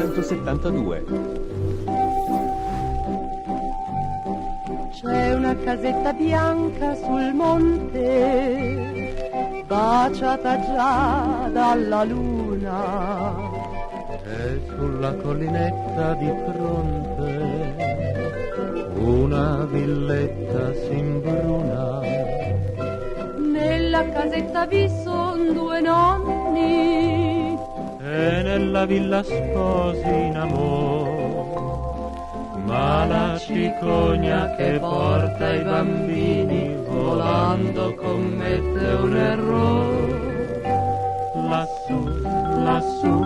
1972. C'è una casetta bianca sul monte, baciata già dalla luna, e sulla collinetta di fronte una villetta s'imbruna. Nella casetta vi son due nonni E nella villa sposi in amor, ma la cicogna che porta i bambini volando commette un errore. Lassù, lassù,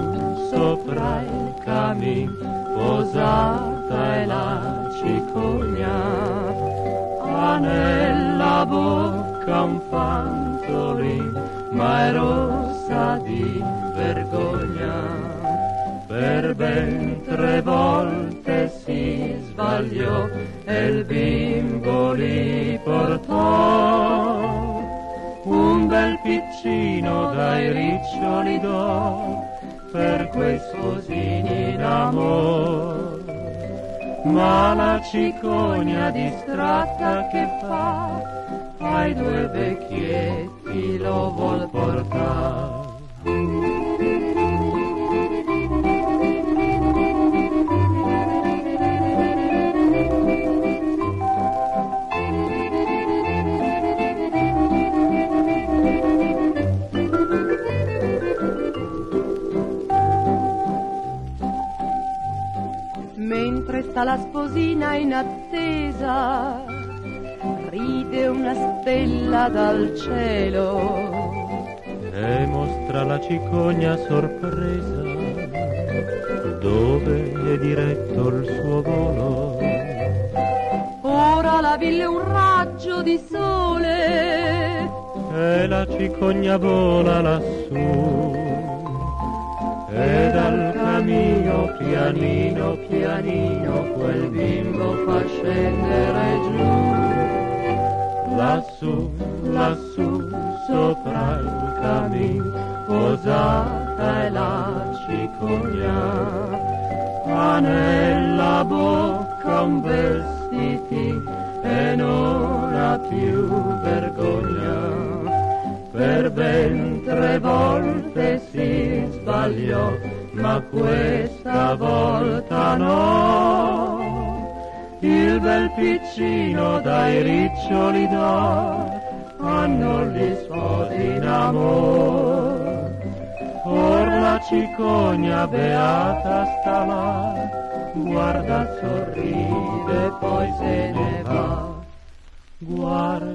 sopra il camin, posata è la cicogna, ha nella bocca un fantolin, ma è rossa di vergogna. Per ben 3 volte si sbagliò e il bimbo li portò. Un bel piccino dai riccioli d'oro per quei sposini in amor. Ma la cicogna distratta che fa ai 2 vecchietti lo vuol portar. Mentre sta la sposina in attesa, ride una stella dal cielo e mostra la cicogna sorpresa dove è diretto il suo volo. Ora la villa è un raggio di sole E la cicogna vola lassù, e dal camino pianino pianino quel bimbo fa scendere giù. Lassù, lassù, sopra il camin, posata è la cicogna, ha nella bocca un vestiti e non ha più vergogna. Per ben 3 volte si sbagliò, ma questa volta no. Il bel piccino dai riccioli d'oro hanno gli sposi in amor. Or la cicogna beata sta là, guarda, sorride, poi se ne va. Guarda